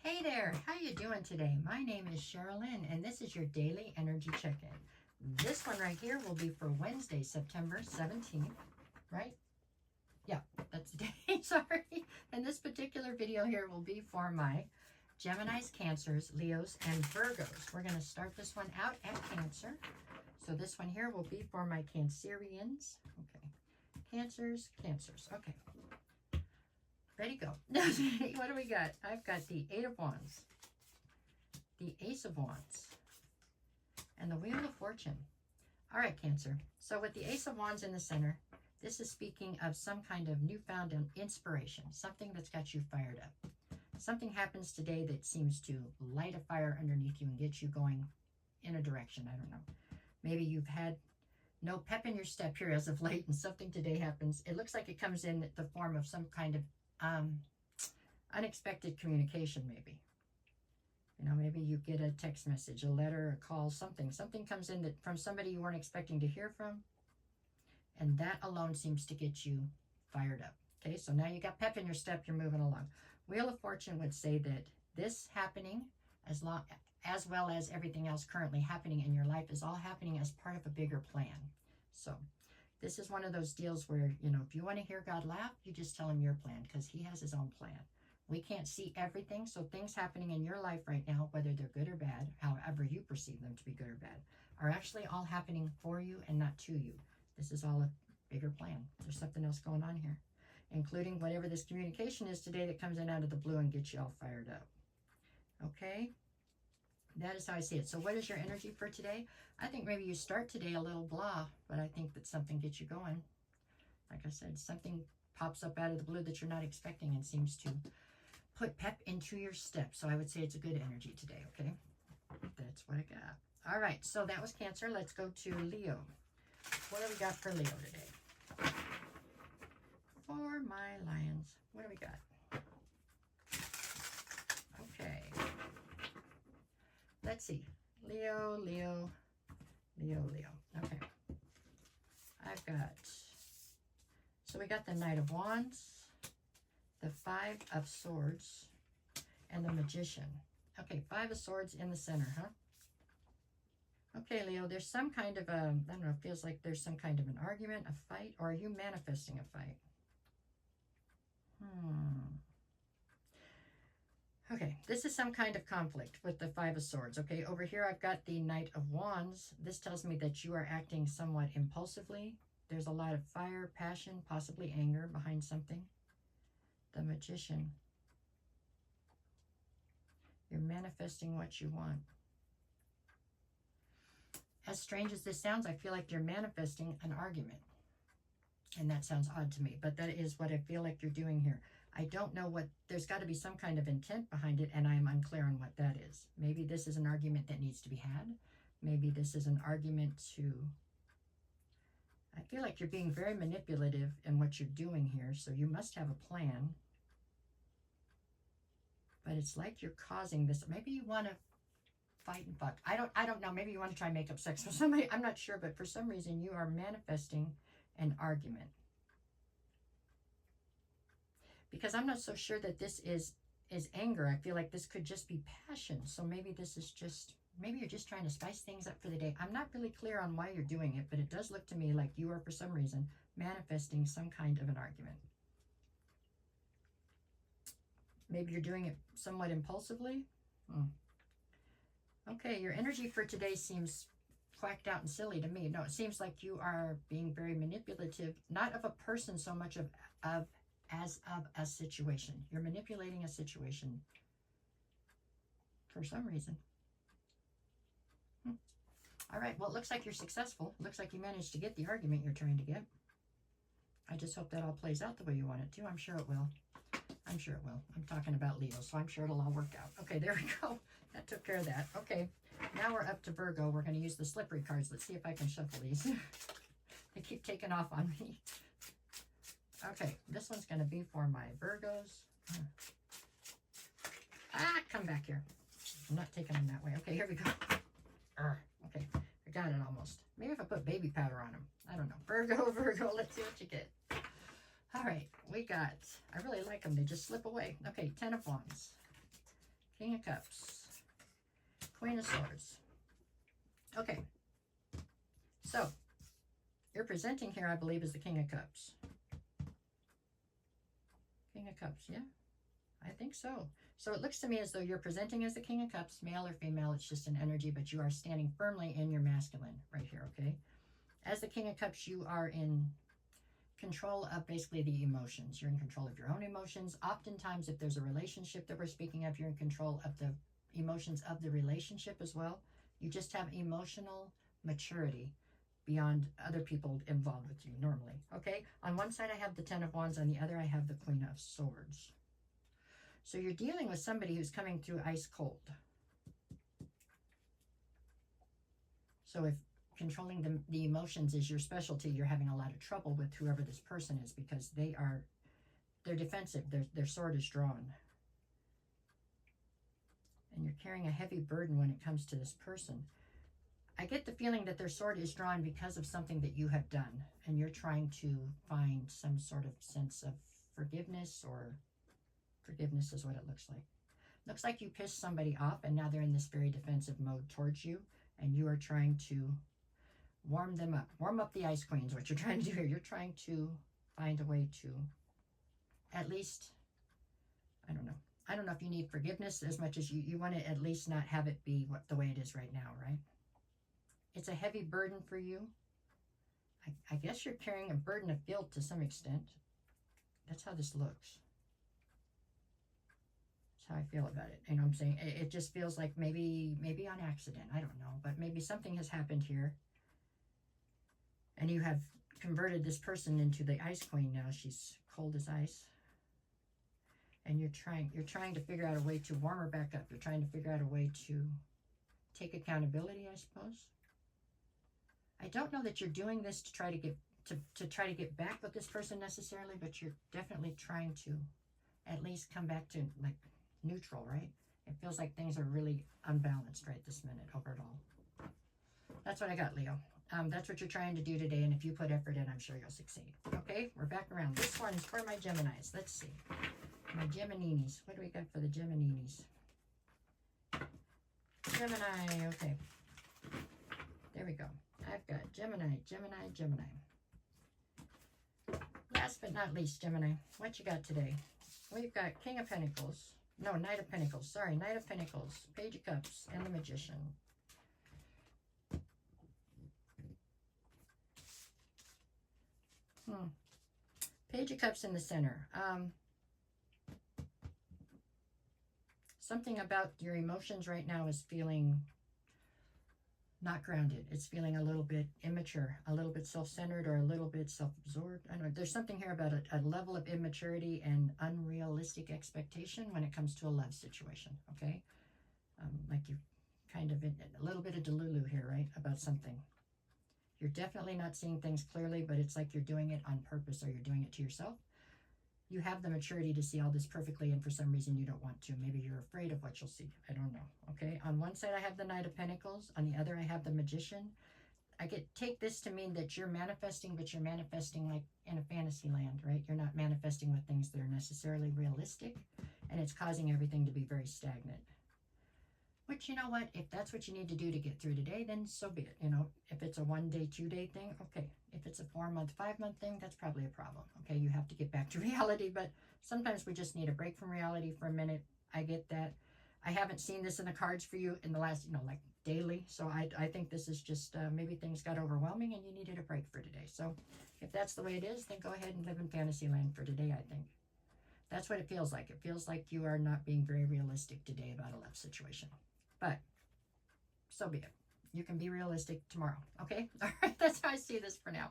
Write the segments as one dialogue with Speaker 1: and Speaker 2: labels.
Speaker 1: Hey there, how you doing today? My name is Sherilyn, and this is your daily energy check-in. This one right here will be for Wednesday, September 17th, right? Yeah, that's the day, sorry. And this particular video here will be for my Geminis, Cancers, Leos, and Virgos. We're going to start this one out at Cancer. So this one here will be for my Cancerians. Okay, Cancers, okay. Ready, go. What do we got? I've got the Eight of Wands, the Ace of Wands, and the Wheel of Fortune. All right, Cancer. So with the Ace of Wands in the center, this is speaking of some kind of newfound inspiration, something that's got you fired up. Something happens today that seems to light a fire underneath you and get you going in a direction. I don't know. Maybe you've had no pep in your step here as of late, and something today happens. It looks like it comes in the form of some kind of unexpected communication, maybe. You know, maybe you get a text message, a letter, a call, something comes in that from somebody you weren't expecting to hear from, and that alone seems to get you fired up. Okay, so now you got pep in your step, you're moving along. Wheel of Fortune would say that this happening, as well as everything else currently happening in your life, is all happening as part of a bigger plan. So this is one of those deals where, you know, if you want to hear God laugh, you just tell him your plan, because he has his own plan. We can't see everything, so things happening in your life right now, whether they're good or bad, however you perceive them to be good or bad, are actually all happening for you and not to you. This is all a bigger plan. There's something else going on here, including whatever this communication is today that comes in out of the blue and gets you all fired up. Okay? That is how I see it. So what is your energy for today? I think maybe you start today a little blah, but I think that something gets you going. Like I said, something pops up out of the blue that you're not expecting and seems to put pep into your step. So I would say it's a good energy today, okay? That's what I got. All right, so that was Cancer. Let's go to Leo. What do we got for Leo today? For my lions, what do we got? Okay. Let's see. Leo. Okay. I've got, so we got the Knight of Wands, the Five of Swords, and the Magician. Okay, Five of Swords in the center, huh? Okay, Leo, there's some kind of a, I don't know, it feels like there's some kind of an argument, a fight, or are you manifesting a fight? Okay, this is some kind of conflict with the Five of Swords. Okay, over here I've got the Knight of Wands. This tells me that you are acting somewhat impulsively. There's a lot of fire, passion, possibly anger behind something. The Magician. You're manifesting what you want. As strange as this sounds, I feel like you're manifesting an argument. And that sounds odd to me, but that is what I feel like you're doing here. I don't know what, there's got to be some kind of intent behind it, and I'm unclear on what that is. Maybe this is an argument that needs to be had. Maybe this is an argument to, I feel like you're being very manipulative in what you're doing here, so you must have a plan. But it's like you're causing this. Maybe you want to fight and fuck. I don't know. Maybe you want to try and make up sex with somebody. I'm not sure, but for some reason you are manifesting an argument. Because I'm not so sure that this is anger. I feel like this could just be passion. So maybe this is just, maybe you're just trying to spice things up for the day. I'm not really clear on why you're doing it, but it does look to me like you are, for some reason, manifesting some kind of an argument. Maybe you're doing it somewhat impulsively. Okay, your energy for today seems whacked out and silly to me. No, it seems like you are being very manipulative, not of a person so much as of a situation. You're manipulating a situation for some reason. All right, well, it looks like you're successful. It looks like you managed to get the argument you're trying to get. I just hope that all plays out the way you want it to. I'm sure it will. I'm sure it will. I'm talking about Leo, so I'm sure it'll all work out. Okay, there we go. That took care of that. Okay, now we're up to Virgo. We're going to use the slippery cards. Let's see if I can shuffle these. They keep taking off on me. Okay, this one's going to be for my Virgos. Come back here. I'm not taking them that way. Okay, here we go. Okay, I got it almost. Maybe if I put baby powder on them. I don't know. Virgo, let's see what you get. All right, we got, I really like them. They just slip away. Okay, Ten of Wands. King of Cups, Queen of Swords. Okay, so you're presenting here, I believe, as the King of Cups. King of Cups, yeah, I think so. So it looks to me as though you're presenting as the King of Cups, male or female, it's just an energy, but you are standing firmly in your masculine right here, okay? As the King of Cups, you are in control of basically the emotions. You're in control of your own emotions. Oftentimes, if there's a relationship that we're speaking of, you're in control of the emotions of the relationship as well. You just have emotional maturity beyond other people involved with you normally, okay? On one side, I have the Ten of Wands. On the other, I have the Queen of Swords. So you're dealing with somebody who's coming through ice cold. So if controlling the emotions is your specialty, you're having a lot of trouble with whoever this person is because they're defensive. Their sword is drawn. And you're carrying a heavy burden when it comes to this person. I get the feeling that their sword is drawn because of something that you have done. And you're trying to find some sort of sense of forgiveness, or forgiveness is what it looks like. Looks like you pissed somebody off and now they're in this very defensive mode towards you. And you are trying to warm them up. Warm up the ice queens, what you're trying to do here. You're trying to find a way to at least, I don't know if you need forgiveness as much as you want to at least not have it be the way it is right now, right? It's a heavy burden for you. I guess you're carrying a burden of guilt to some extent. That's how this looks. That's how I feel about it. You know what I'm saying? It just feels like maybe on accident. I don't know. But maybe something has happened here. And you have converted this person into the Ice Queen now. She's cold as ice. And you're trying to figure out a way to warm her back up. You're trying to figure out a way to take accountability, I suppose. I don't know that you're doing this to try to get back with this person necessarily, but you're definitely trying to at least come back to like neutral, right? It feels like things are really unbalanced right this minute over it all. That's what I got, Leo. That's what you're trying to do today, and if you put effort in, I'm sure you'll succeed. Okay, we're back around. This one's for my Geminis. Let's see. My Gemininis. What do we got for the Gemininis? Gemini, okay. There we go. I've got Gemini, Gemini, Gemini. Last but not least, Gemini, what you got today? We've got King of Pentacles. No, Knight of Pentacles. Sorry, Knight of Pentacles, Page of Cups, and the Magician. Page of Cups in the center. Something about your emotions right now is feeling not grounded. It's feeling a little bit immature, a little bit self-centered, or a little bit self-absorbed. I don't know. There's something here about a level of immaturity and unrealistic expectation when it comes to a love situation, okay? Like you're kind of in a little bit of delulu here, right, about something. You're definitely not seeing things clearly, but it's like you're doing it on purpose, or you're doing it to yourself. You have the maturity to see all this perfectly, and for some reason you don't want to. Maybe you're afraid of what you'll see. I don't know. Okay, on one side I have the Knight of Pentacles. On the other I have the Magician. I take this to mean that you're manifesting, but you're manifesting like in a fantasy land, right? You're not manifesting with things that are necessarily realistic, and it's causing everything to be very stagnant. Which, you know what, if that's what you need to do to get through today, then so be it. You know, if it's a 1 day, 2 day thing, okay. If it's a 4 month, 5 month thing, that's probably a problem. Okay, you have to get back to reality, but sometimes we just need a break from reality for a minute. I get that. I haven't seen this in the cards for you in the last, like daily. So I think this is just maybe things got overwhelming and you needed a break for today. So if that's the way it is, then go ahead and live in fantasy land for today, I think. That's what it feels like. It feels like you are not being very realistic today about a love situation. But so be it. You can be realistic tomorrow. Okay? All right. That's how I see this for now.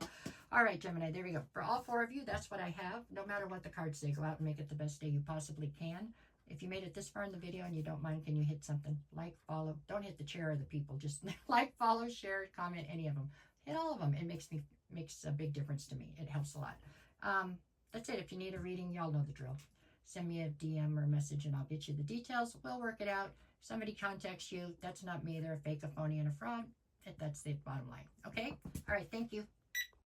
Speaker 1: All right, Gemini. There we go. For all 4 of you, that's what I have. No matter what the cards say, go out and make it the best day you possibly can. If you made it this far in the video and you don't mind, can you hit something? Like, follow. Don't hit the chair or the people. Just like, follow, share, comment, any of them. Hit all of them. It makes a big difference to me. It helps a lot. That's it. If you need a reading, y'all know the drill. Send me a DM or a message and I'll get you the details. We'll work it out. Somebody contacts you, that's not me. They're a fake, a phony, and a fraud. That's the bottom line. Okay? All right. Thank you.